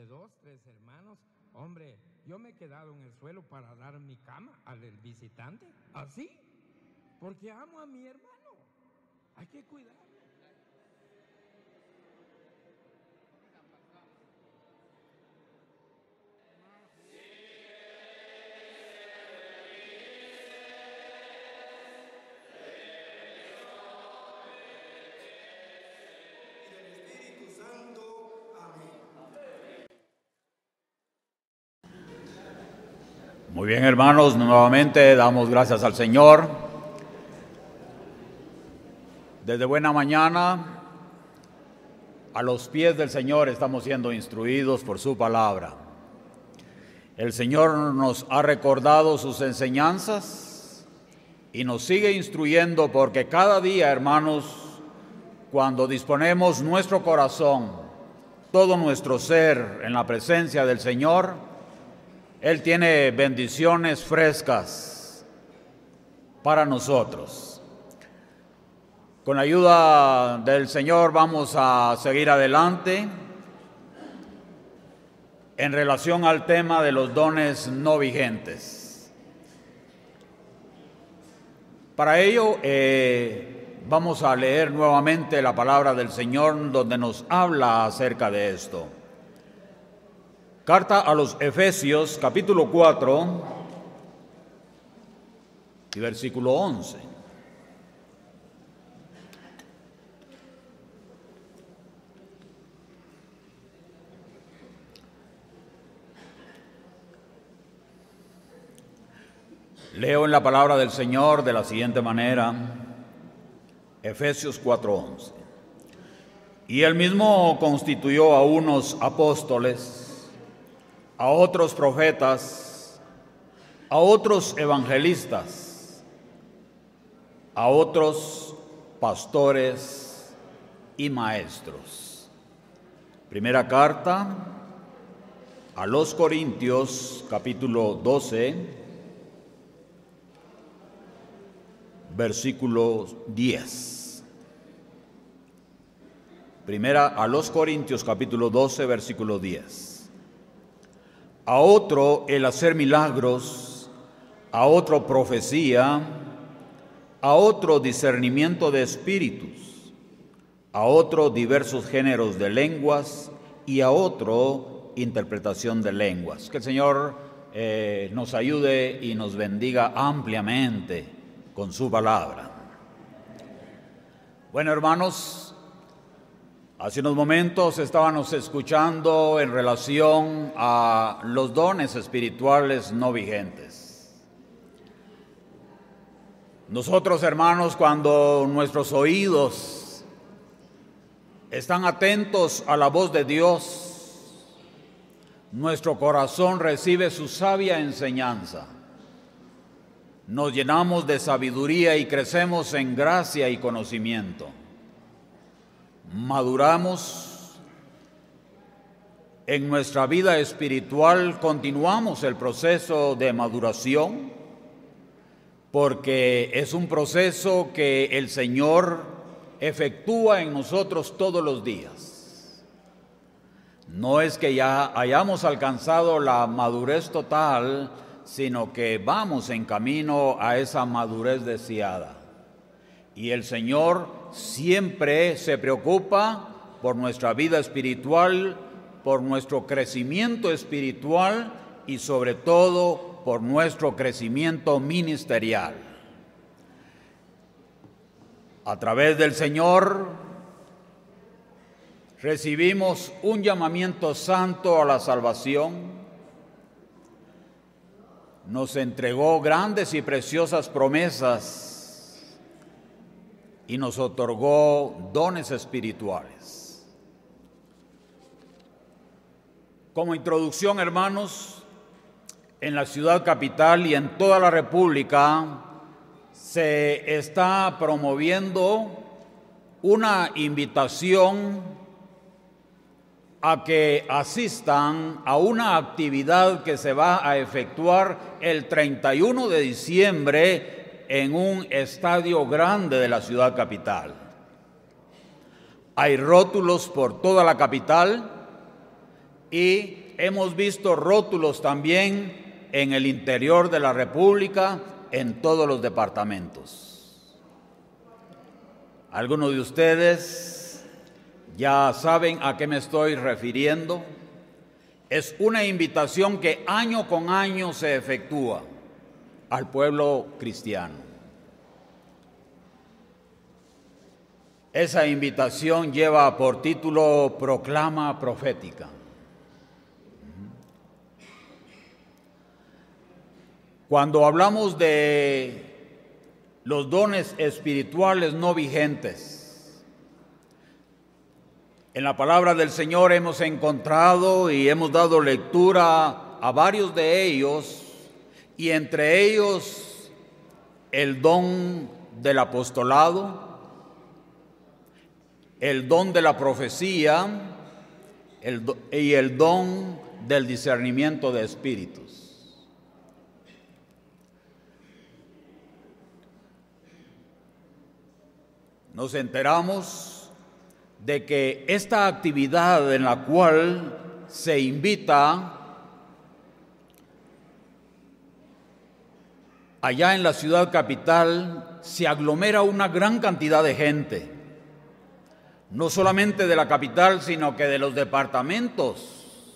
2, 3 hermanos. Hombre, yo me he quedado en el suelo para dar mi cama al visitante. ¿Así? Porque amo a mi hermano. Hay que cuidarlo. Muy bien, hermanos, nuevamente damos gracias al Señor. Desde buena mañana, a los pies del Señor estamos siendo instruidos por su palabra. El Señor nos ha recordado sus enseñanzas y nos sigue instruyendo, porque cada día, hermanos, cuando disponemos nuestro corazón, todo nuestro ser en la presencia del Señor, Él tiene bendiciones frescas para nosotros. Con la ayuda del Señor vamos a seguir adelante en relación al tema de los dones no vigentes. Para ello vamos a leer nuevamente la palabra del Señor, donde nos habla acerca de esto. Carta a los Efesios, capítulo 4 y versículo 11. Leo en la palabra del Señor de la siguiente manera, Efesios 4:11. Y Él mismo constituyó a unos apóstoles, a otros profetas, a otros evangelistas, a otros pastores y maestros. Primera carta a los Corintios, capítulo 12, versículo 10. Primera a los Corintios, capítulo 12, versículo 10. A otro el hacer milagros, a otro profecía, a otro discernimiento de espíritus, a otro diversos géneros de lenguas y a otro interpretación de lenguas. Que el Señor nos ayude y nos bendiga ampliamente con su palabra. Bueno, hermanos, hace unos momentos estábamos escuchando en relación a los dones espirituales no vigentes. Nosotros, hermanos, cuando nuestros oídos están atentos a la voz de Dios, nuestro corazón recibe su sabia enseñanza. Nos llenamos de sabiduría y crecemos en gracia y conocimiento. Maduramos en nuestra vida espiritual, continuamos el proceso de maduración, porque es un proceso que el Señor efectúa en nosotros todos los días. No es que ya hayamos alcanzado la madurez total, sino que vamos en camino a esa madurez deseada. Y el Señor siempre se preocupa por nuestra vida espiritual, por nuestro crecimiento espiritual y sobre todo por nuestro crecimiento ministerial. A través del Señor recibimos un llamamiento santo a la salvación. Nos entregó grandes y preciosas promesas y nos otorgó dones espirituales. Como introducción, hermanos, en la ciudad capital y en toda la República se está promoviendo una invitación a que asistan a una actividad que se va a efectuar el 31 de diciembre en un estadio grande de la ciudad capital. Hay rótulos por toda la capital y hemos visto rótulos también en el interior de la República, en todos los departamentos. Algunos de ustedes ya saben a qué me estoy refiriendo. Es una invitación que año con año se efectúa al pueblo cristiano. Esa invitación lleva por título Proclama Profética. Cuando hablamos de los dones espirituales no vigentes, en la palabra del Señor hemos encontrado y hemos dado lectura a varios de ellos, y entre ellos el don del apostolado, el don de la profecía y el don del discernimiento de espíritus. Nos enteramos de que esta actividad en la cual se invita allá en la ciudad capital, se aglomera una gran cantidad de gente. No solamente de la capital, sino que de los departamentos.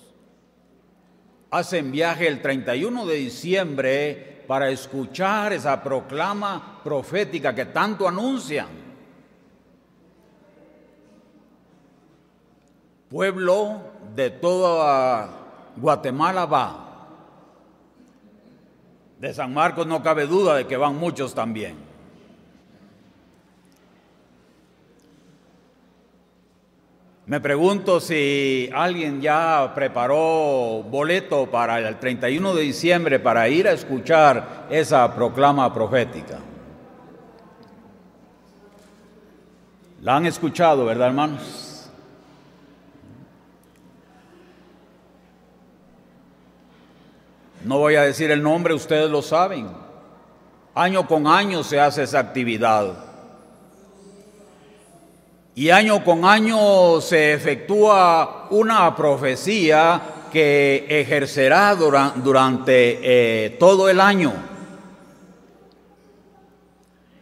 Hacen viaje el 31 de diciembre para escuchar esa proclama profética que tanto anuncian. Pueblo de toda Guatemala va. De San Marcos no cabe duda de que van muchos también. Me pregunto si alguien ya preparó boleto para el 31 de diciembre para ir a escuchar esa proclama profética. ¿La han escuchado, verdad, hermanos? No voy a decir el nombre, ustedes lo saben. Año con año se hace esa actividad. Y año con año se efectúa una profecía que ejercerá durante todo el año.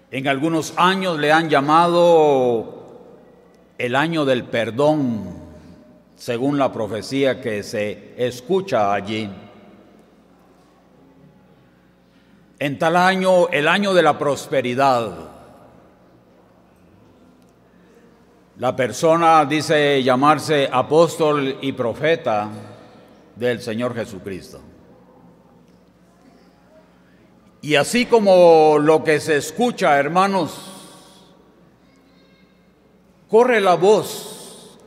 En algunos años le han llamado el año del perdón, según la profecía que se escucha allí. En tal año, el año de la prosperidad. La persona dice llamarse apóstol y profeta del Señor Jesucristo. Y así como lo que se escucha, hermanos, corre la voz.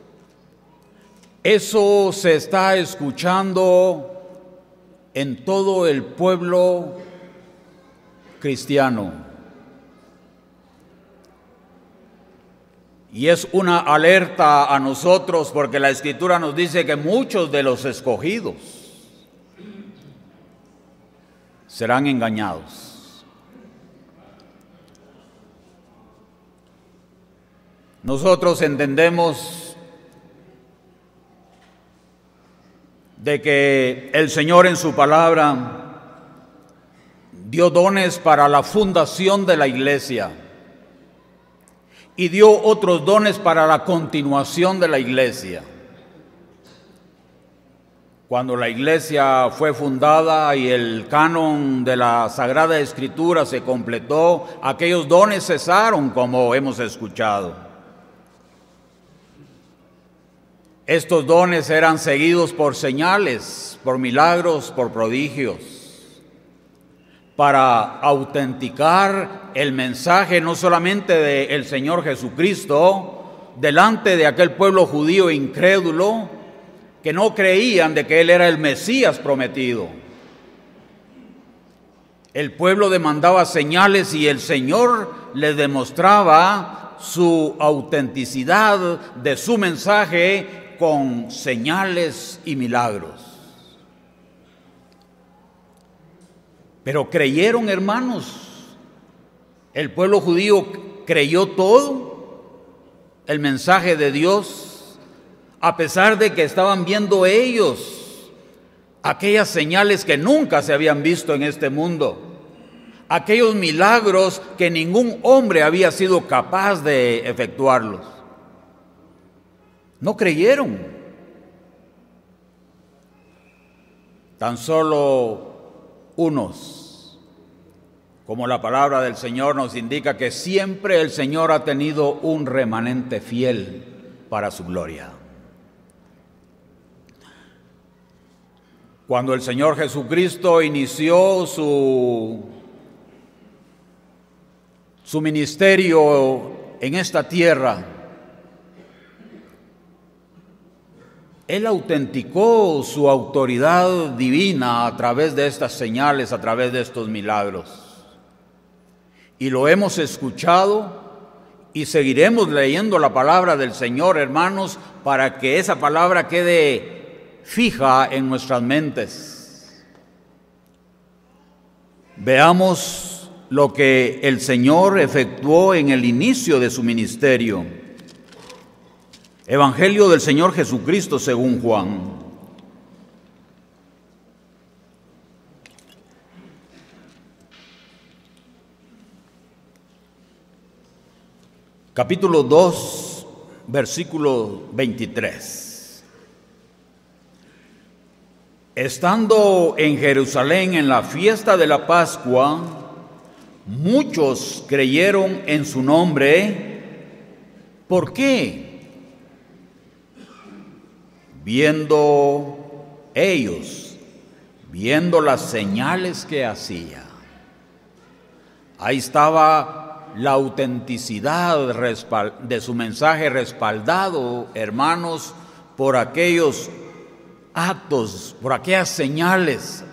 Eso se está escuchando en todo el pueblo cristiano. Y es una alerta a nosotros porque la Escritura nos dice que muchos de los escogidos serán engañados. Nosotros entendemos de que el Señor en su palabra dio dones para la fundación de la iglesia. Y dio otros dones para la continuación de la iglesia. Cuando la iglesia fue fundada y el canon de la Sagrada Escritura se completó, aquellos dones cesaron, como hemos escuchado. Estos dones eran seguidos por señales, por milagros, por prodigios, para autenticar el mensaje no solamente del Señor Jesucristo delante de aquel pueblo judío incrédulo que no creían de que Él era el Mesías prometido. El pueblo demandaba señales y el Señor les demostraba su autenticidad de su mensaje con señales y milagros. Pero creyeron, hermanos, el pueblo judío creyó todo el mensaje de Dios, a pesar de que estaban viendo ellos aquellas señales que nunca se habían visto en este mundo, aquellos milagros que ningún hombre había sido capaz de efectuarlos. No creyeron. Tan solo unos, como la palabra del Señor nos indica que siempre el Señor ha tenido un remanente fiel para su gloria. Cuando el Señor Jesucristo inició su ministerio en esta tierra, Él autenticó su autoridad divina a través de estas señales, a través de estos milagros. Y lo hemos escuchado y seguiremos leyendo la palabra del Señor, hermanos, para que esa palabra quede fija en nuestras mentes. Veamos lo que el Señor efectuó en el inicio de su ministerio. Evangelio del Señor Jesucristo según Juan. Capítulo 2, versículo 23. Estando en Jerusalén en la fiesta de la Pascua, muchos creyeron en su nombre. ¿Por qué? Viendo las señales que hacía. Ahí estaba la autenticidad de su mensaje, respaldado, hermanos, por aquellos actos, por aquellas señales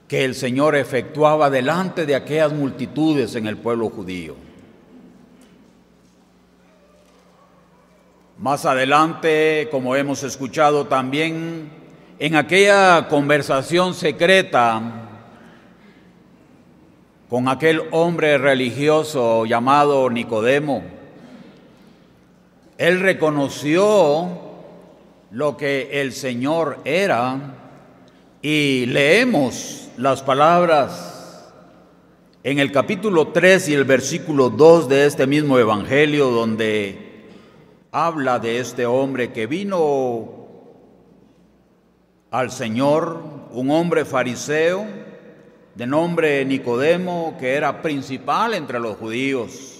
que el Señor efectuaba delante de aquellas multitudes en el pueblo judío. Más adelante, como hemos escuchado también, en aquella conversación secreta con aquel hombre religioso llamado Nicodemo, él reconoció lo que el Señor era, y leemos las palabras en el capítulo 3 y el versículo 2 de este mismo evangelio, donde habla de este hombre que vino al Señor, un hombre fariseo de nombre Nicodemo, que era principal entre los judíos.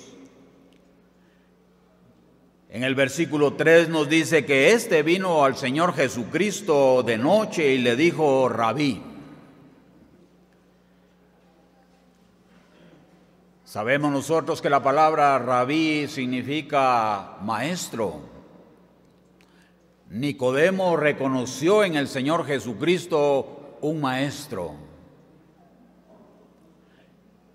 En el versículo 3 nos dice que este vino al Señor Jesucristo de noche y le dijo: Rabí. Sabemos nosotros que la palabra rabí significa maestro. Nicodemo reconoció en el Señor Jesucristo un maestro.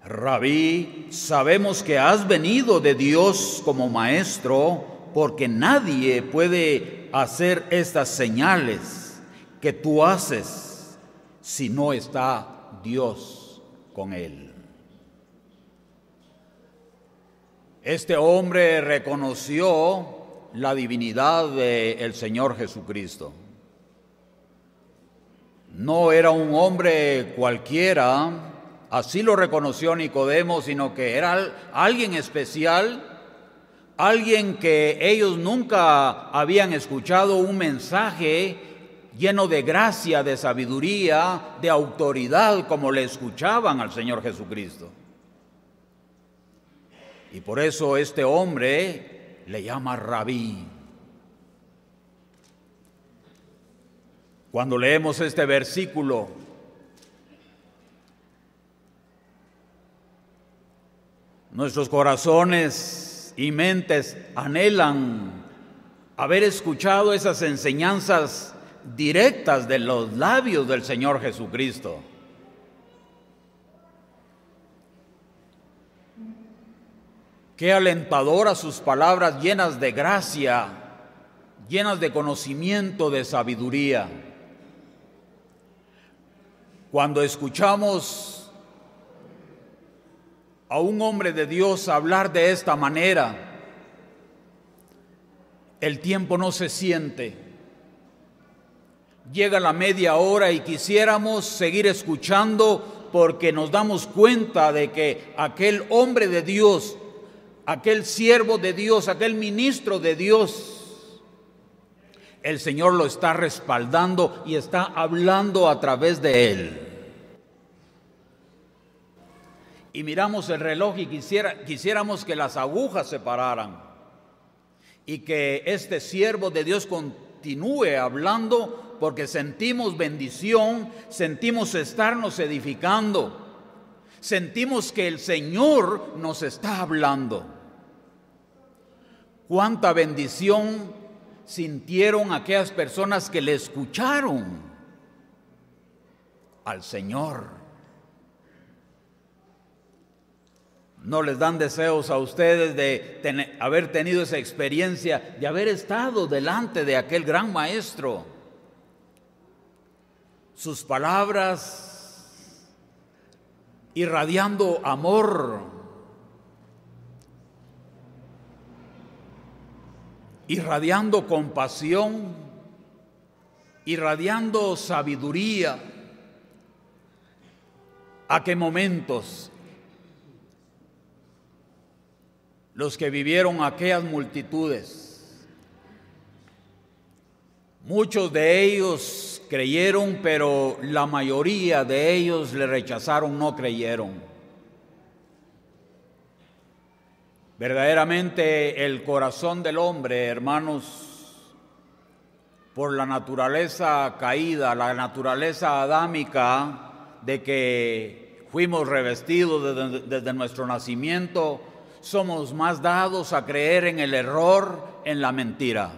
Rabí, sabemos que has venido de Dios como maestro, porque nadie puede hacer estas señales que tú haces si no está Dios con él. Este hombre reconoció la divinidad del Señor Jesucristo. No era un hombre cualquiera, así lo reconoció Nicodemo, sino que era alguien especial, alguien que ellos nunca habían escuchado un mensaje lleno de gracia, de sabiduría, de autoridad, como le escuchaban al Señor Jesucristo. Y por eso este hombre le llama Rabí. Cuando leemos este versículo, nuestros corazones y mentes anhelan haber escuchado esas enseñanzas directas de los labios del Señor Jesucristo. Qué alentadoras sus palabras, llenas de gracia, llenas de conocimiento, de sabiduría. Cuando escuchamos a un hombre de Dios hablar de esta manera, el tiempo no se siente. Llega la media hora y quisiéramos seguir escuchando porque nos damos cuenta de que aquel hombre de Dios, aquel siervo de Dios, aquel ministro de Dios, el Señor lo está respaldando y está hablando a través de él. Y miramos el reloj y quisiéramos que las agujas se pararan y que este siervo de Dios continúe hablando, porque sentimos bendición, sentimos estarnos edificando, sentimos que el Señor nos está hablando. Cuánta bendición sintieron aquellas personas que le escucharon al Señor. ¿No les dan deseos a ustedes de haber tenido esa experiencia, de haber estado delante de aquel gran maestro? Sus palabras irradiando amor, irradiando compasión, irradiando sabiduría. ¿A qué momentos los que vivieron aquellas multitudes? Muchos de ellos creyeron, pero la mayoría de ellos le rechazaron, no creyeron. Verdaderamente el corazón del hombre, hermanos, por la naturaleza caída, la naturaleza adámica de que fuimos revestidos desde nuestro nacimiento, somos más dados a creer en el error, en la mentira.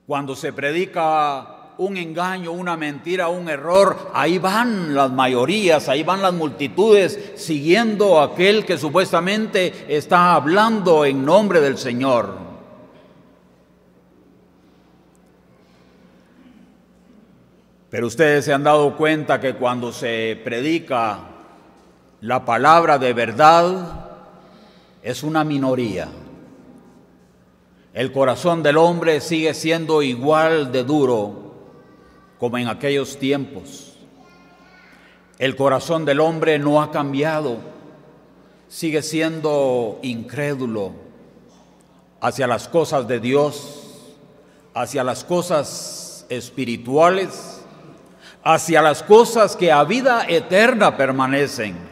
Cuando se predica un engaño, una mentira, un error, ahí van las mayorías, ahí van las multitudes siguiendo a aquel que supuestamente está hablando en nombre del Señor. Pero ustedes se han dado cuenta que cuando se predica la palabra de verdad, es una minoría. El corazón del hombre sigue siendo igual de duro como en aquellos tiempos. El corazón del hombre no ha cambiado, sigue siendo incrédulo hacia las cosas de Dios, hacia las cosas espirituales, hacia las cosas que a vida eterna permanecen.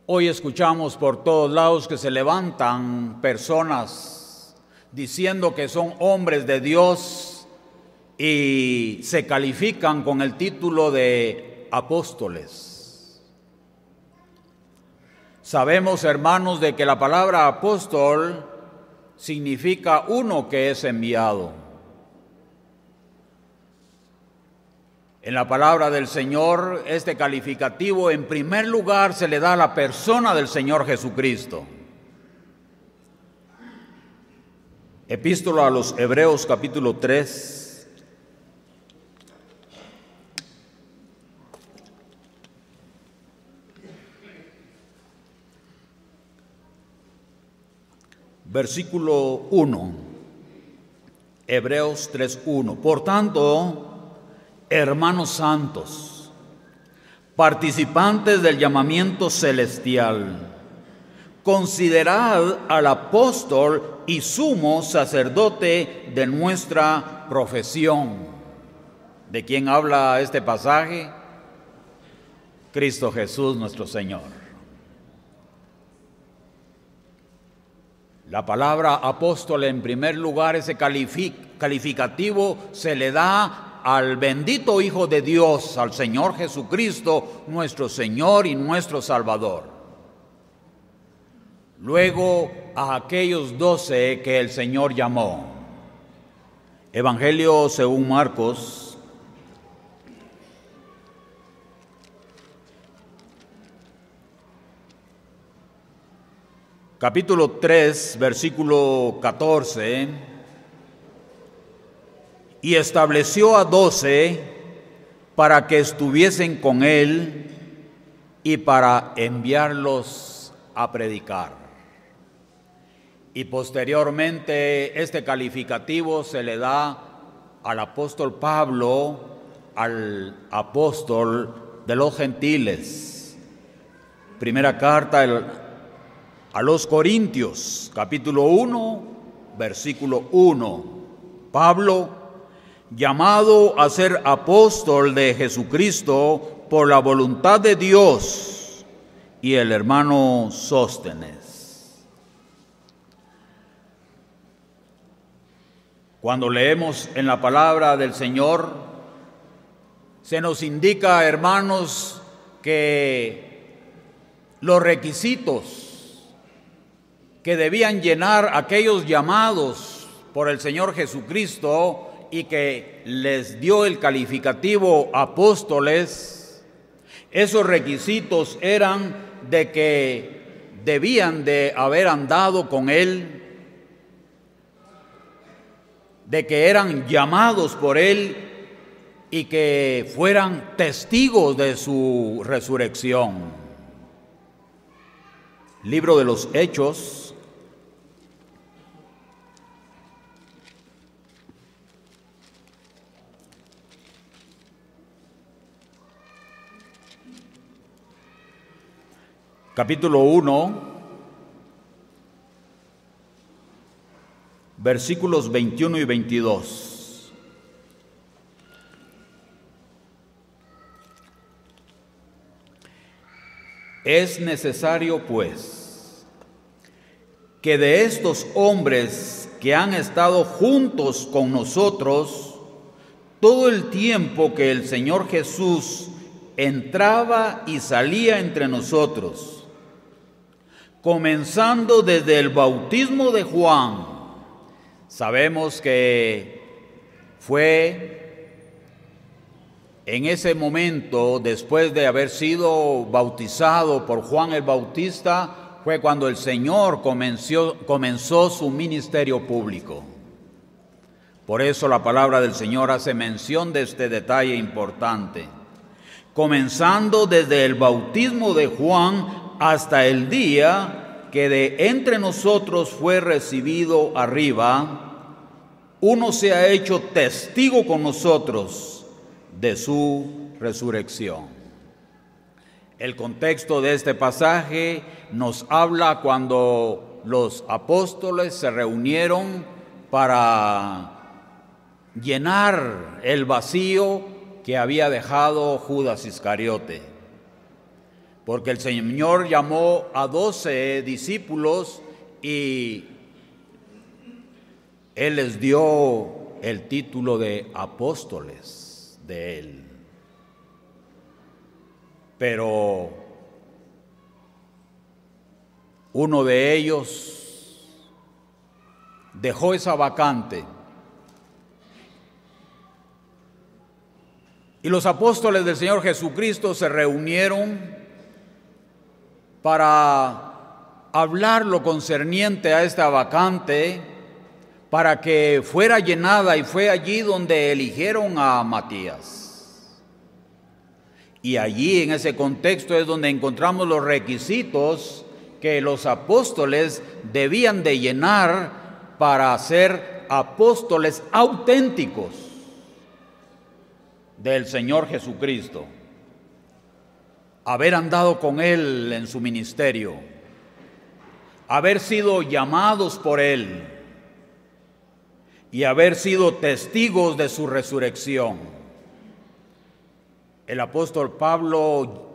Hoy escuchamos por todos lados que se levantan personas diciendo que son hombres de Dios y se califican con el título de apóstoles. Sabemos, hermanos, de que la palabra apóstol significa uno que es enviado. En la palabra del Señor, este calificativo en primer lugar se le da a la persona del Señor Jesucristo. Epístola a los Hebreos, capítulo 3. Versículo 1. Hebreos 3:1. Por tanto, hermanos santos, participantes del llamamiento celestial, considerad al apóstol y sumo sacerdote de nuestra profesión. ¿De quién habla este pasaje? Cristo Jesús nuestro Señor. La palabra apóstol, en primer lugar, ese calificativo se le da al bendito Hijo de Dios, al Señor Jesucristo, nuestro Señor y nuestro Salvador. Luego a aquellos 12 que el Señor llamó. Evangelio según Marcos, capítulo 3, versículo 14. Y estableció a 12 para que estuviesen con él y para enviarlos a predicar. Y posteriormente este calificativo se le da al apóstol Pablo, al apóstol de los gentiles. Primera carta a los Corintios, capítulo 1, versículo 1. Pablo, llamado a ser apóstol de Jesucristo por la voluntad de Dios, y el hermano Sóstenes. Cuando leemos en la palabra del Señor, se nos indica, hermanos, que los requisitos que debían llenar aquellos llamados por el Señor Jesucristo y que les dio el calificativo apóstoles, esos requisitos eran de que debían de haber andado con Él, de que eran llamados por Él y que fueran testigos de su resurrección. Libro de los Hechos, capítulo 1, versículos 21 y 22. Es necesario, pues, que de estos hombres que han estado juntos con nosotros todo el tiempo que el Señor Jesús entraba y salía entre nosotros, comenzando desde el bautismo de Juan. Sabemos que fue en ese momento, después de haber sido bautizado por Juan el Bautista, fue cuando el Señor comenzó su ministerio público. Por eso la palabra del Señor hace mención de este detalle importante. Comenzando desde el bautismo de Juan hasta el día que de entre nosotros fue recibido arriba, uno se ha hecho testigo con nosotros de su resurrección. El contexto de este pasaje nos habla cuando los apóstoles se reunieron para llenar el vacío que había dejado Judas Iscariote. Porque el Señor llamó a 12 discípulos y Él les dio el título de apóstoles de Él. Pero uno de ellos dejó esa vacante. Y los apóstoles del Señor Jesucristo se reunieron para hablar lo concerniente a esta vacante, para que fuera llenada, y fue allí donde eligieron a Matías. Y allí, en ese contexto, es donde encontramos los requisitos que los apóstoles debían de llenar para ser apóstoles auténticos del Señor Jesucristo. Haber andado con Él en su ministerio, haber sido llamados por Él y haber sido testigos de su resurrección. El apóstol Pablo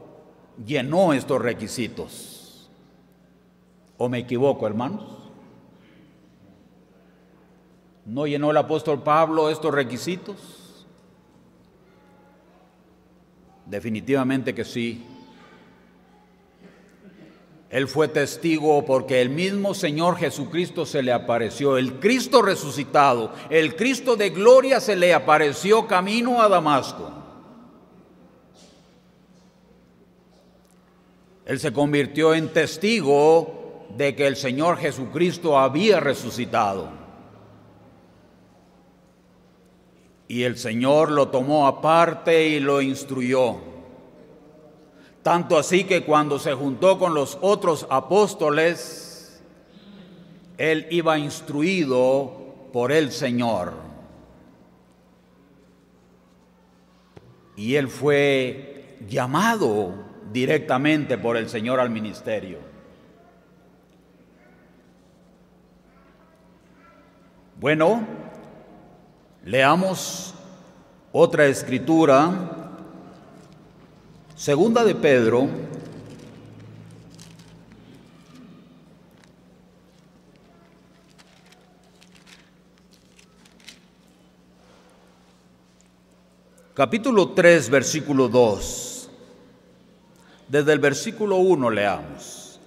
llenó estos requisitos. ¿O me equivoco, hermanos? ¿No llenó el apóstol Pablo estos requisitos? Definitivamente que sí. Él fue testigo porque el mismo Señor Jesucristo se le apareció, el Cristo resucitado, el Cristo de gloria se le apareció camino a Damasco. Él se convirtió en testigo de que el Señor Jesucristo había resucitado. Y el Señor lo tomó aparte y lo instruyó. Tanto así que cuando se juntó con los otros apóstoles, él iba instruido por el Señor. Y él fue llamado directamente por el Señor al ministerio. Bueno, leamos otra escritura, Segunda de Pedro, capítulo 3, versículo 2. Desde el versículo 1 leamos.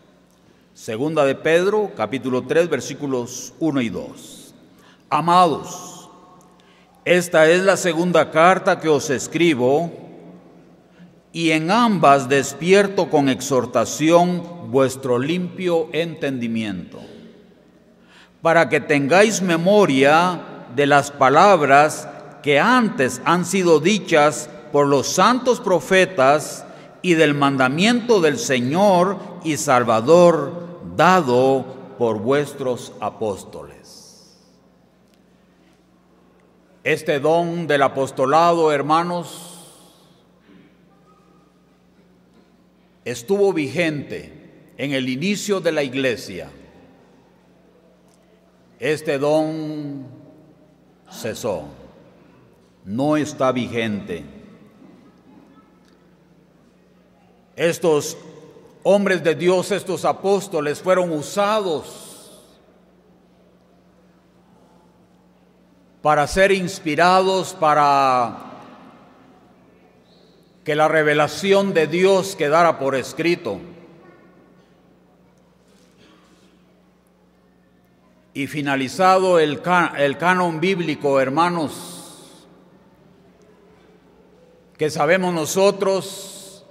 Segunda de Pedro, capítulo 3, versículos 1 y 2. Amados, esta es la segunda carta que os escribo, y en ambas despierto con exhortación vuestro limpio entendimiento, para que tengáis memoria de las palabras que antes han sido dichas por los santos profetas y del mandamiento del Señor y Salvador dado por vuestros apóstoles. Este don del apostolado, hermanos, estuvo vigente en el inicio de la iglesia. Este don cesó, no está vigente. Estos hombres de Dios, estos apóstoles, fueron usados para ser inspirados, para que la revelación de Dios quedara por escrito. Y finalizado el canon bíblico, hermanos, que sabemos nosotros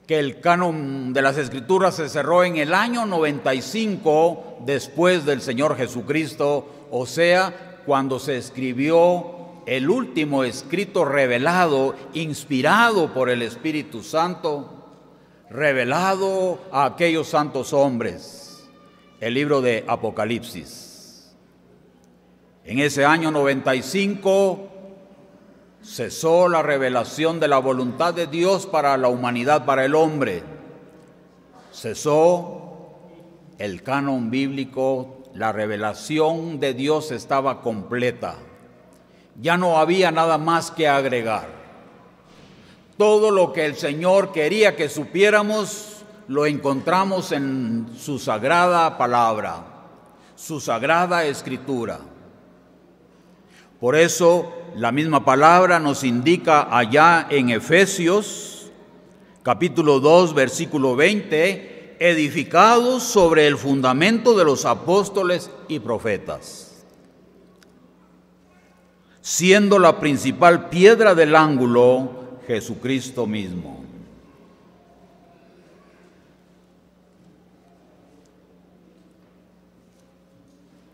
que el canon de las Escrituras se cerró en el año 95 después del Señor Jesucristo, o sea, cuando se escribió el último escrito revelado, inspirado por el Espíritu Santo, revelado a aquellos santos hombres, el libro de Apocalipsis. En ese año 95 cesó la revelación de la voluntad de Dios para la humanidad, para el hombre. Cesó el canon bíblico, la revelación de Dios estaba completa. Ya no había nada más que agregar. Todo lo que el Señor quería que supiéramos lo encontramos en su sagrada palabra, su sagrada escritura. Por eso la misma palabra nos indica allá en Efesios, capítulo 2, versículo 20, edificados sobre el fundamento de los apóstoles y profetas, siendo la principal piedra del ángulo Jesucristo mismo.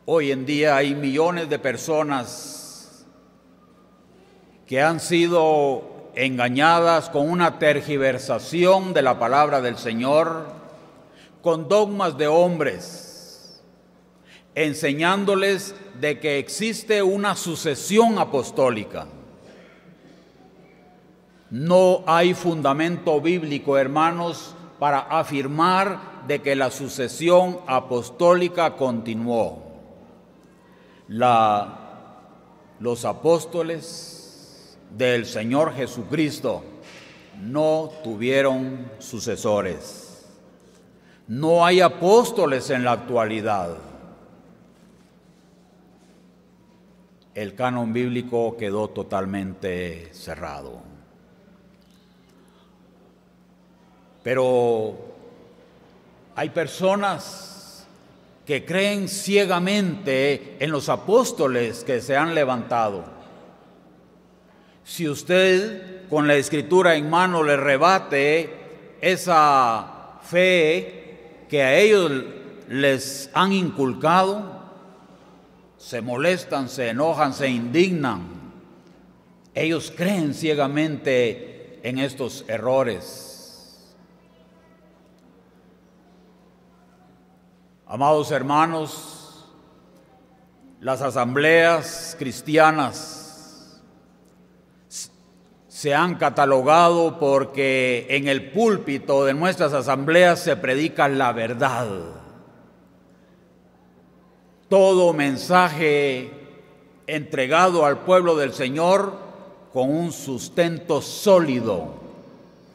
Hoy en día hay millones de personas que han sido engañadas con una tergiversación de la palabra del Señor, con dogmas de hombres, enseñándoles de que existe una sucesión apostólica. No hay fundamento bíblico, hermanos, para afirmar de que la sucesión apostólica continuó. Los apóstoles del Señor Jesucristo no tuvieron sucesores. No hay apóstoles en la actualidad. El canon bíblico quedó totalmente cerrado. Pero hay personas que creen ciegamente en los apóstoles que se han levantado. Si usted con la Escritura en mano le rebate esa fe que a ellos les han inculcado, se molestan, se enojan, se indignan. Ellos creen ciegamente en estos errores. Amados hermanos, las asambleas cristianas se han catalogado porque en el púlpito de nuestras asambleas se predica la verdad. Todo mensaje entregado al pueblo del Señor con un sustento sólido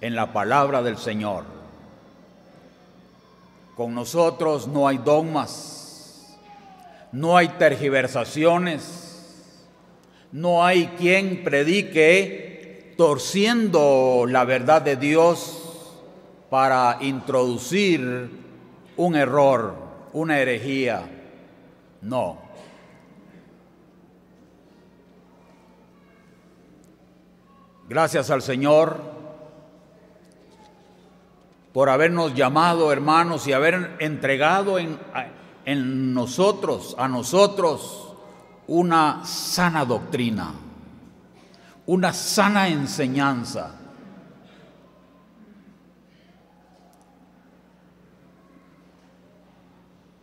en la palabra del Señor. Con nosotros no hay dogmas, no hay tergiversaciones, no hay quien predique torciendo la verdad de Dios para introducir un error, una herejía. No. Gracias al Señor por habernos llamado, hermanos, y haber entregado a nosotros una sana doctrina, una sana enseñanza.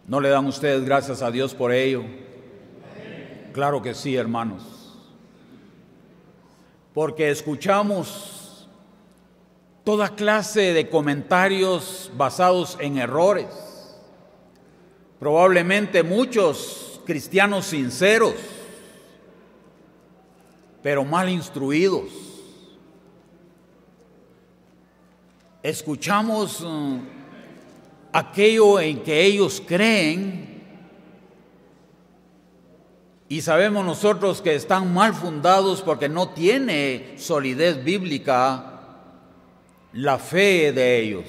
¿No le dan ustedes gracias a Dios por ello? Claro que sí, hermanos. Porque escuchamos toda clase de comentarios basados en errores. Probablemente muchos cristianos sinceros, pero mal instruidos. Escuchamos aquello en que ellos creen y sabemos nosotros que están mal fundados porque no tiene solidez bíblica la fe de ellos.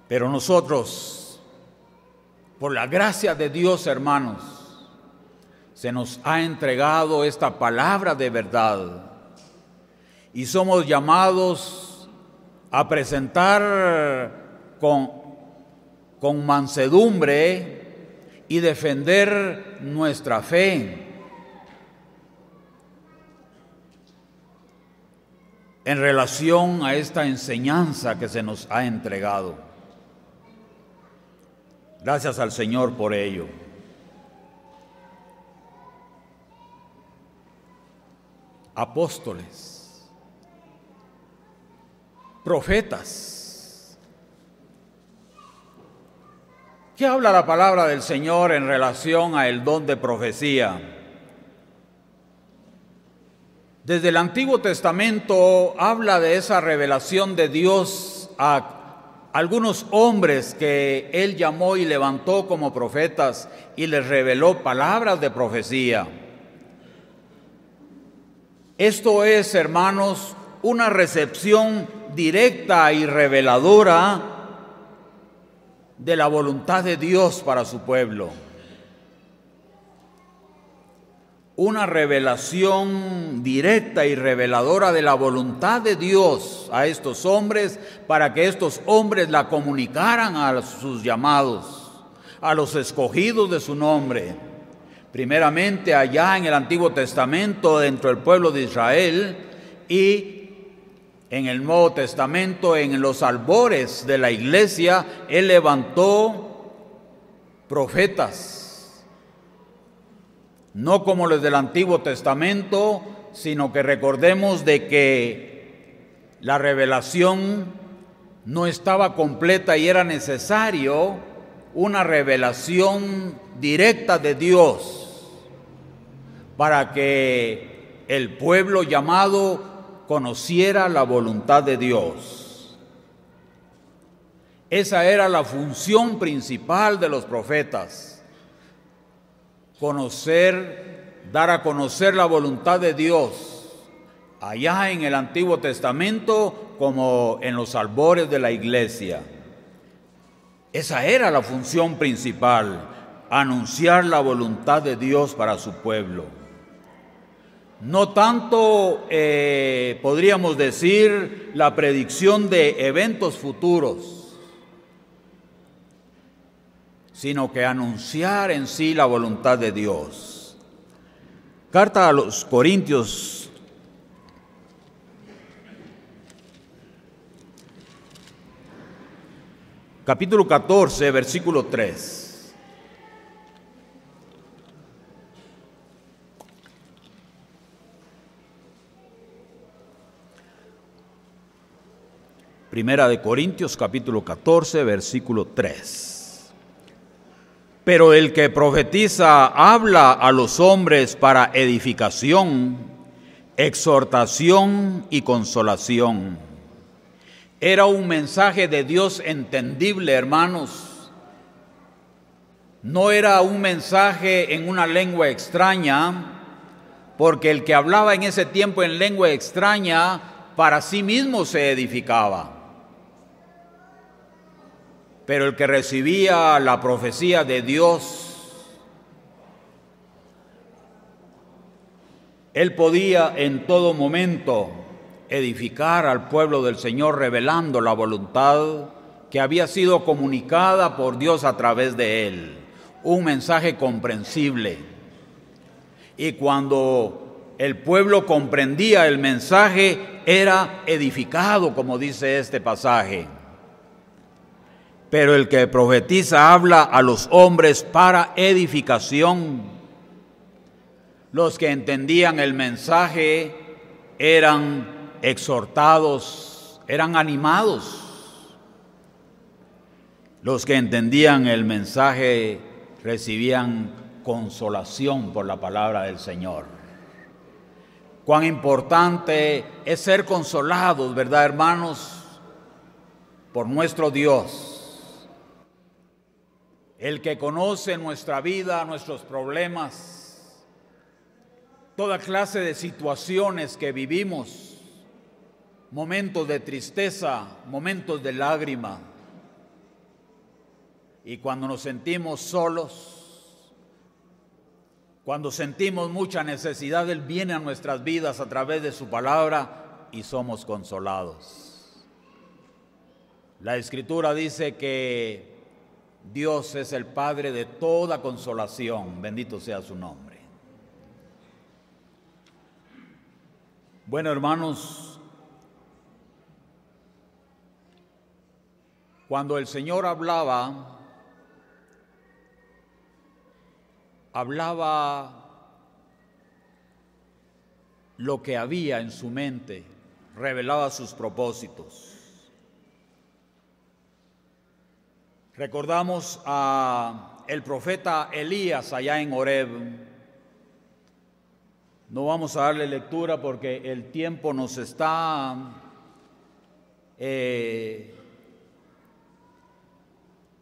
Pero nosotros, por la gracia de Dios, hermanos, se nos ha entregado esta palabra de verdad y somos llamados a presentar con mansedumbre y defender nuestra fe en relación a esta enseñanza que se nos ha entregado. Gracias al Señor por ello. Apóstoles, profetas. ¿Qué habla la palabra del Señor en relación al don de profecía? Desde el Antiguo Testamento habla de esa revelación de Dios a algunos hombres que Él llamó y levantó como profetas y les reveló palabras de profecía. Esto es, hermanos, una recepción directa y reveladora de la voluntad de Dios para su pueblo. Una revelación directa y reveladora de la voluntad de Dios a estos hombres para que estos hombres la comunicaran a sus llamados, a los escogidos de su nombre. Primeramente allá en el Antiguo Testamento dentro del pueblo de Israel y en el Nuevo Testamento, en los albores de la iglesia, Él levantó profetas, no como los del Antiguo Testamento, sino que recordemos de que la revelación no estaba completa y era necesario una revelación directa de Dios para que el pueblo llamado conociera la voluntad de Dios. Esa era la función principal de los profetas: dar a conocer la voluntad de Dios, allá en el Antiguo Testamento como en los albores de la iglesia. Esa era la función principal: anunciar la voluntad de Dios para su pueblo. No tanto, podríamos decir, la predicción de eventos futuros, sino que anunciar en sí la voluntad de Dios. Carta a los Corintios, capítulo 14, versículo 3. Primera de Corintios, capítulo 14, versículo 3. Pero el que profetiza habla a los hombres para edificación, exhortación y consolación. Era un mensaje de Dios entendible, hermanos. No era un mensaje en una lengua extraña, porque el que hablaba en ese tiempo en lengua extraña, para sí mismo se edificaba. Pero el que recibía la profecía de Dios, él podía en todo momento edificar al pueblo del Señor, revelando la voluntad que había sido comunicada por Dios a través de él. Un mensaje comprensible. Y cuando el pueblo comprendía el mensaje, era edificado, como dice este pasaje. Pero el que profetiza habla a los hombres para edificación. Los que entendían el mensaje eran exhortados, eran animados. Los que entendían el mensaje recibían consolación por la palabra del Señor. Cuán importante es ser consolados, ¿verdad, hermanos? Por nuestro Dios. El que conoce nuestra vida, nuestros problemas, toda clase de situaciones que vivimos, momentos de tristeza, momentos de lágrima. Y cuando nos sentimos solos, cuando sentimos mucha necesidad, Él viene a nuestras vidas a través de su palabra y somos consolados. La Escritura dice que Dios es el Padre de toda consolación, bendito sea su nombre. Bueno, hermanos, cuando el Señor hablaba lo que había en su mente, revelaba sus propósitos. Recordamos a el profeta Elías allá en Horeb. No vamos a darle lectura porque el tiempo nos está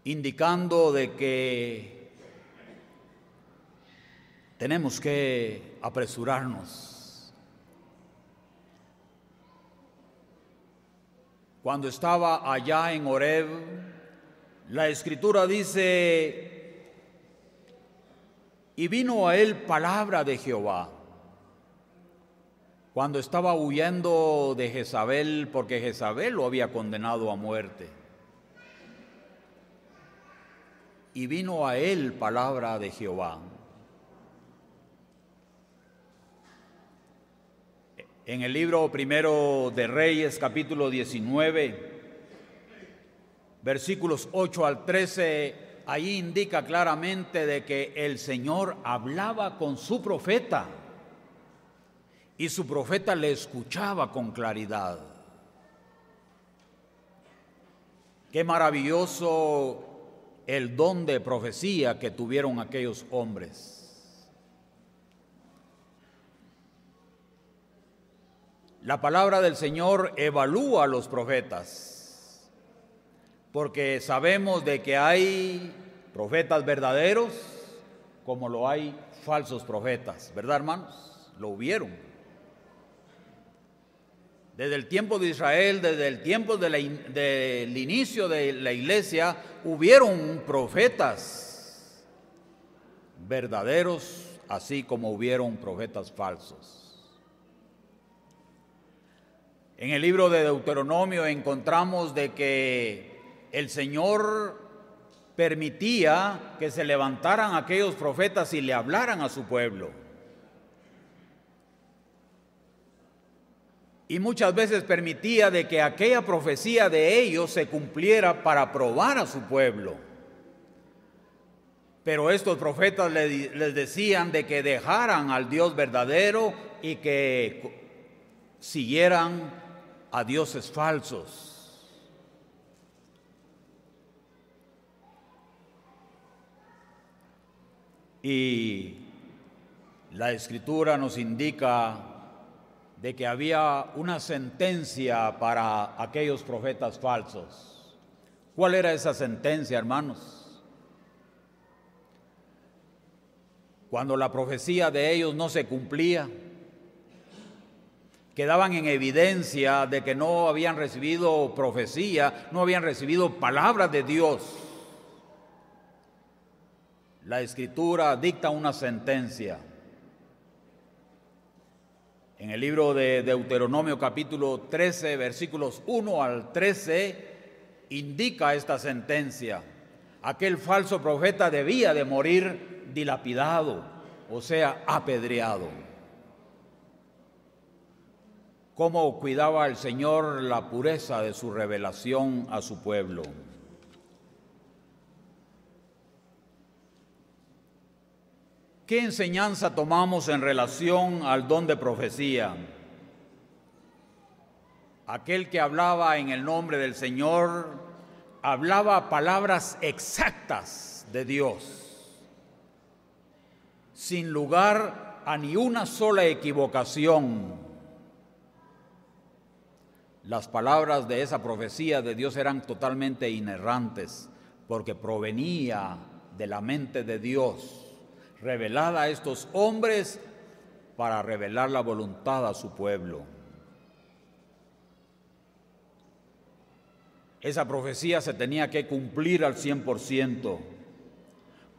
indicando de que tenemos que apresurarnos. Cuando estaba allá en Horeb, la Escritura dice, y vino a él palabra de Jehová, cuando estaba huyendo de Jezabel, porque Jezabel lo había condenado a muerte. Y vino a él palabra de Jehová. En el libro primero de Reyes, capítulo 19, versículos 8 al 13, ahí indica claramente de que el Señor hablaba con su profeta y su profeta le escuchaba con claridad. Qué maravilloso el don de profecía que tuvieron aquellos hombres. La palabra del Señor evalúa a los profetas, porque sabemos de que hay profetas verdaderos como lo hay falsos profetas, ¿verdad, hermanos? Lo hubieron. Desde el tiempo de Israel, desde el tiempo del inicio de la iglesia, hubieron profetas verdaderos, así como hubieron profetas falsos. En el libro de Deuteronomio encontramos de que el Señor permitía que se levantaran aquellos profetas y le hablaran a su pueblo. y muchas veces permitía de que aquella profecía de ellos se cumpliera para probar a su pueblo. Pero estos profetas les decían de que dejaran al Dios verdadero y que siguieran a dioses falsos. Y la Escritura nos indica de que había una sentencia para aquellos profetas falsos. ¿Cuál era esa sentencia, hermanos? Cuando la profecía de ellos no se cumplía, quedaban en evidencia de que no habían recibido profecía, no habían recibido palabra de Dios. La Escritura dicta una sentencia. En el libro de Deuteronomio capítulo 13, versículos 1 al 13, indica esta sentencia. Aquel falso profeta debía de morir dilapidado, o sea, apedreado. ¿Cómo cuidaba el Señor la pureza de su revelación a su pueblo? ¿Qué enseñanza tomamos en relación al don de profecía? Aquel que hablaba en el nombre del Señor hablaba palabras exactas de Dios, sin lugar a ni una sola equivocación. Las palabras de esa profecía de Dios eran totalmente inerrantes, porque provenía de la mente de Dios, revelada a estos hombres para revelar la voluntad a su pueblo. Esa profecía se tenía que cumplir al 100%,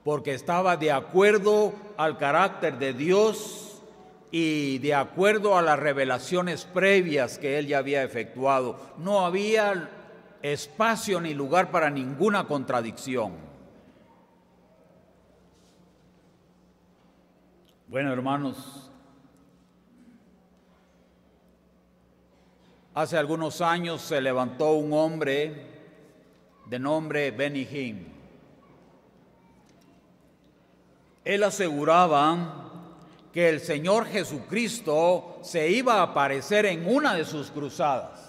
porque estaba de acuerdo al carácter de Dios y de acuerdo a las revelaciones previas que Él ya había efectuado. No había espacio ni lugar para ninguna contradicción. Bueno, hermanos, hace algunos años se levantó un hombre de nombre Benny Hinn. Él aseguraba que el Señor Jesucristo se iba a aparecer en una de sus cruzadas.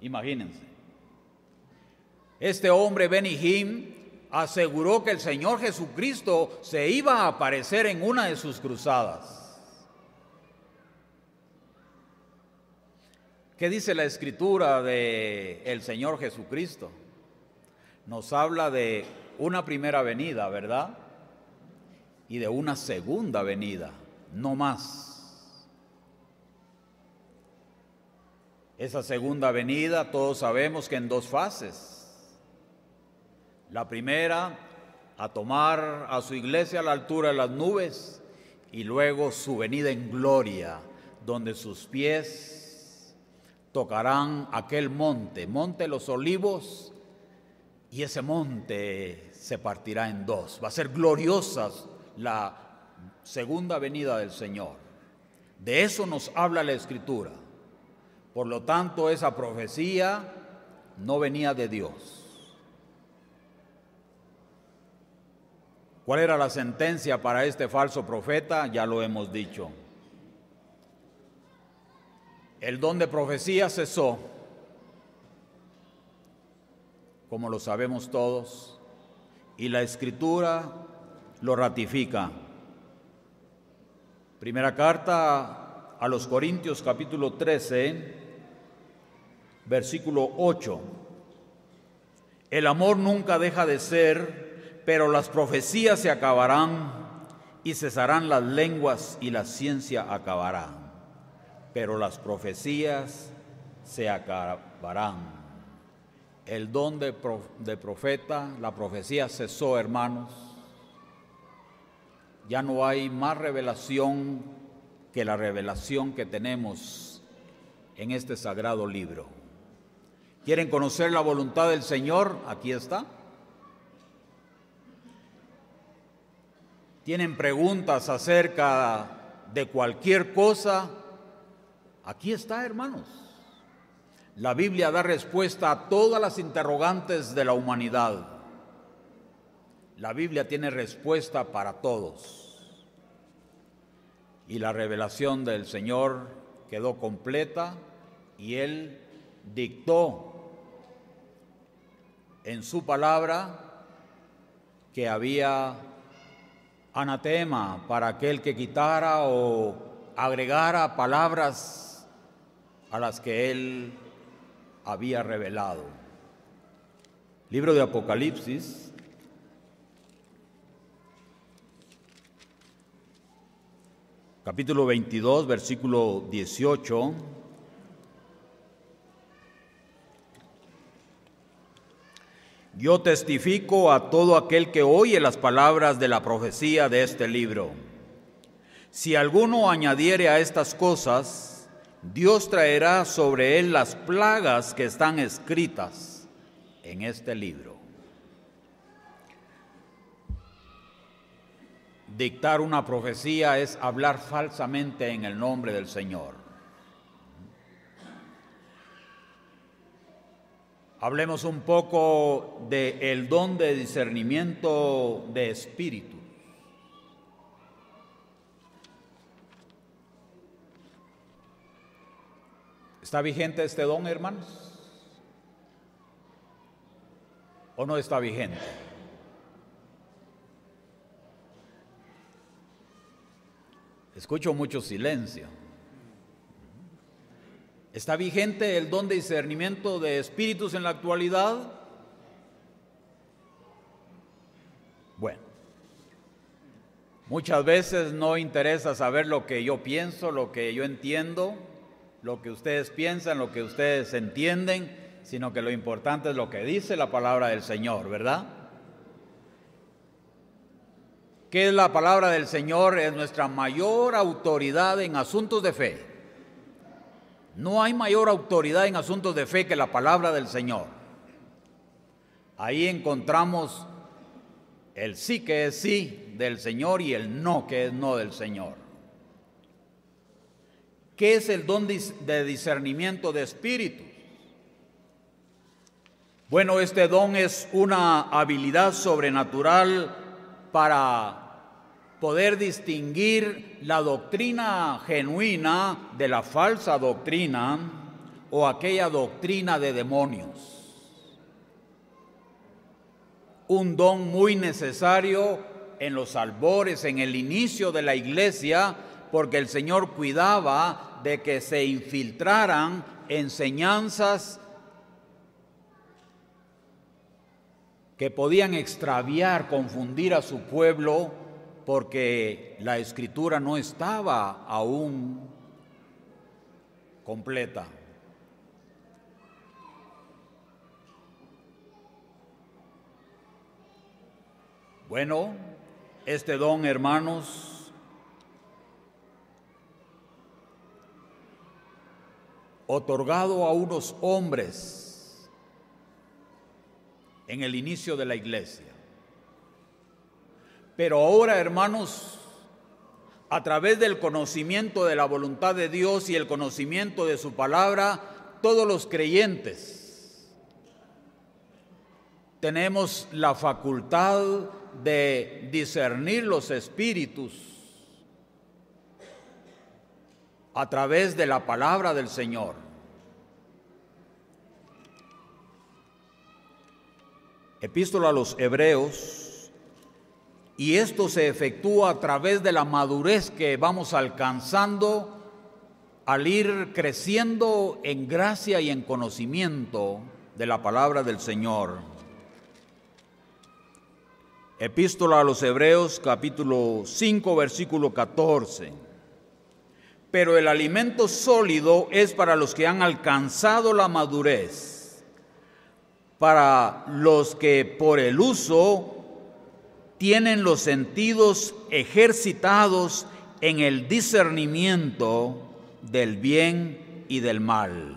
Imagínense. Este hombre Benny Hinn aseguró que el Señor Jesucristo se iba a aparecer en una de sus cruzadas. ¿Qué dice la Escritura de el Señor Jesucristo? Nos habla de una primera venida, ¿verdad? Y de una segunda venida, no más. Esa segunda venida todos sabemos que en dos fases. La primera, a tomar a su iglesia a la altura de las nubes, y luego su venida en gloria, donde sus pies tocarán aquel monte, Monte de los Olivos, y ese monte se partirá en dos. Va a ser gloriosa la segunda venida del Señor. De eso nos habla la Escritura. Por lo tanto, esa profecía no venía de Dios. ¿Cuál era la sentencia para este falso profeta? Ya lo hemos dicho. El don de profecía cesó, como lo sabemos todos, y la Escritura lo ratifica. Primera carta a los Corintios, capítulo 13, versículo 8. El amor nunca deja de ser, pero las profecías se acabarán y cesarán las lenguas y la ciencia acabará. Pero las profecías se acabarán. El don de profeta, la profecía cesó, hermanos. Ya no hay más revelación que la revelación que tenemos en este sagrado libro. ¿Quieren conocer la voluntad del Señor? Aquí está. ¿Tienen preguntas acerca de cualquier cosa? Aquí está, hermanos. La Biblia da respuesta a todas las interrogantes de la humanidad. La Biblia tiene respuesta para todos. Y la revelación del Señor quedó completa y Él dictó en su palabra que había anatema para aquel que quitara o agregara palabras a las que Él había revelado. Libro de Apocalipsis, capítulo 22, versículo 18. Yo testifico a todo aquel que oye las palabras de la profecía de este libro. Si alguno añadiere a estas cosas, Dios traerá sobre él las plagas que están escritas en este libro. Dictar una profecía es hablar falsamente en el nombre del Señor. Hablemos un poco del don de discernimiento de espíritu. ¿Está vigente este don, hermanos? ¿O no está vigente? Escucho mucho silencio. ¿Está vigente el don de discernimiento de espíritus en la actualidad? Bueno, muchas veces no interesa saber lo que yo pienso, lo que yo entiendo, lo que ustedes piensan, lo que ustedes entienden, sino que lo importante es lo que dice la palabra del Señor, ¿verdad? ¿Qué es la palabra del Señor? Es nuestra mayor autoridad en asuntos de fe. No hay mayor autoridad en asuntos de fe que la palabra del Señor. Ahí encontramos el sí que es sí del Señor y el no que es no del Señor. ¿Qué es el don de discernimiento de espíritus? Bueno, este don es una habilidad sobrenatural para poder distinguir la doctrina genuina de la falsa doctrina o aquella doctrina de demonios. Un don muy necesario en los albores, en el inicio de la iglesia, porque el Señor cuidaba de que se infiltraran enseñanzas que podían extraviar, confundir a su pueblo, porque la Escritura no estaba aún completa. Bueno, este don, hermanos, otorgado a unos hombres en el inicio de la iglesia. Pero ahora, hermanos, a través del conocimiento de la voluntad de Dios y el conocimiento de su palabra, todos los creyentes tenemos la facultad de discernir los espíritus a través de la palabra del Señor. Epístola a los Hebreos. Y esto se efectúa a través de la madurez que vamos alcanzando al ir creciendo en gracia y en conocimiento de la palabra del Señor. Epístola a los Hebreos, capítulo 5, versículo 14. Pero el alimento sólido es para los que han alcanzado la madurez, para los que por el uso tienen los sentidos ejercitados en el discernimiento del bien y del mal.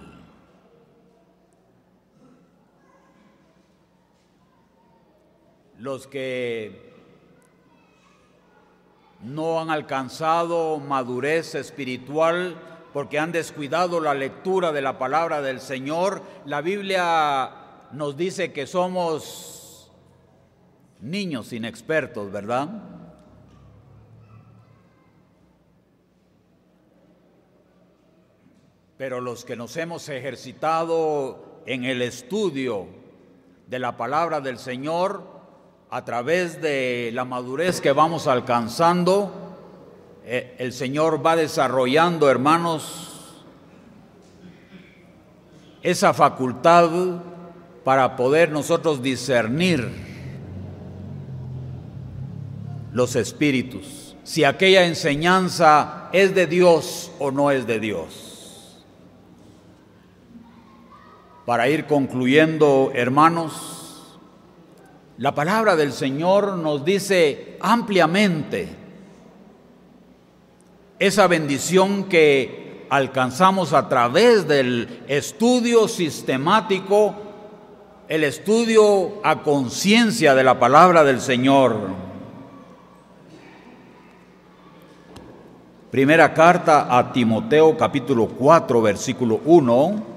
Los que no han alcanzado madurez espiritual porque han descuidado la lectura de la palabra del Señor. La Biblia nos dice que somos niños inexpertos, ¿verdad? Pero los que nos hemos ejercitado en el estudio de la palabra del Señor, a través de la madurez que vamos alcanzando, el Señor va desarrollando, hermanos, esa facultad para poder nosotros discernir los espíritus, si aquella enseñanza es de Dios o no es de Dios. Para ir concluyendo, hermanos, la palabra del Señor nos dice ampliamente esa bendición que alcanzamos a través del estudio sistemático, el estudio a conciencia de la palabra del Señor. Primera carta a Timoteo, capítulo 4, versículo 1.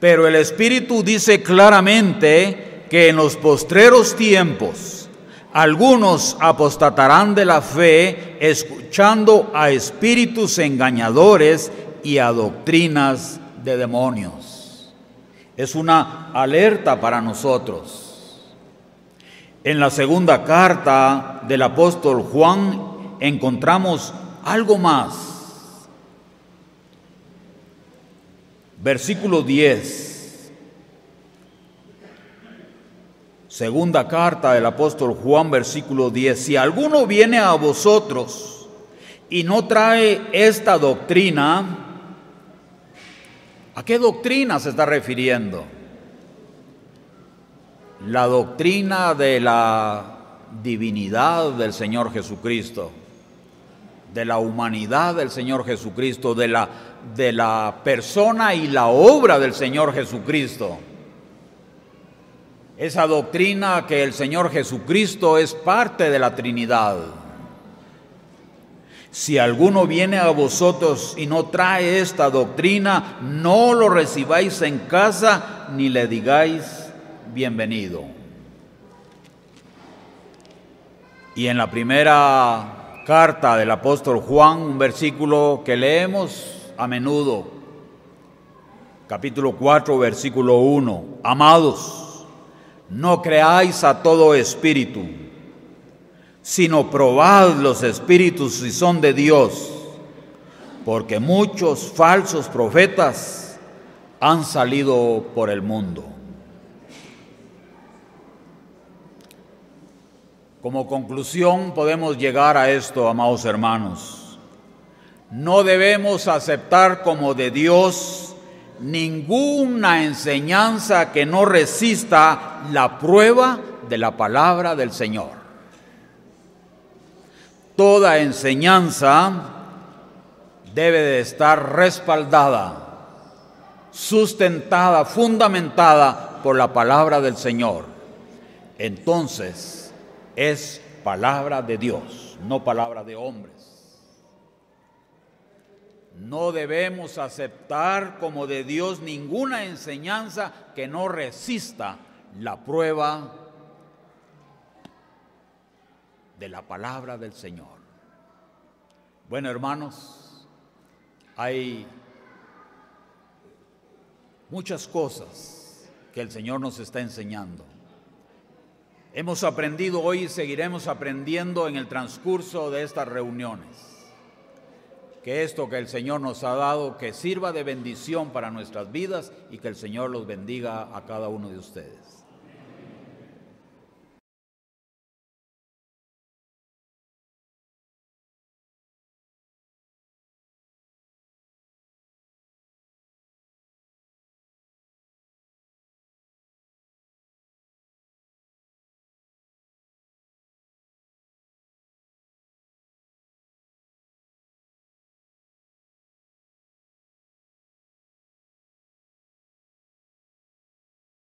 Pero el Espíritu dice claramente que en los postreros tiempos algunos apostatarán de la fe, escuchando a espíritus engañadores y a doctrinas de demonios. Es una alerta para nosotros. En la segunda carta del apóstol Juan encontramos algo más. Versículo 10, segunda carta del apóstol Juan, versículo 10. Si alguno viene a vosotros y no trae esta doctrina, ¿a qué doctrina se está refiriendo? La doctrina de la divinidad del Señor Jesucristo, de la humanidad del Señor Jesucristo, de la persona y la obra del Señor Jesucristo. Esa doctrina que el Señor Jesucristo es parte de la Trinidad. Si alguno viene a vosotros y no trae esta doctrina, no lo recibáis en casa ni le digáis bienvenido. Y en la primera carta del apóstol Juan, un versículo que leemos a menudo, capítulo 4, versículo 1. Amados, no creáis a todo espíritu, sino probad los espíritus si son de Dios, porque muchos falsos profetas han salido por el mundo. Como conclusión podemos llegar a esto, amados hermanos. No debemos aceptar como de Dios ninguna enseñanza que no resista la prueba de la palabra del Señor. Toda enseñanza debe de estar respaldada, sustentada, fundamentada por la palabra del Señor. Entonces es palabra de Dios, no palabra de hombres. No debemos aceptar como de Dios ninguna enseñanza que no resista la prueba de la palabra del Señor. Bueno, hermanos, hay muchas cosas que el Señor nos está enseñando. Hemos aprendido hoy y seguiremos aprendiendo en el transcurso de estas reuniones. Que esto que el Señor nos ha dado, que sirva de bendición para nuestras vidas y que el Señor los bendiga a cada uno de ustedes.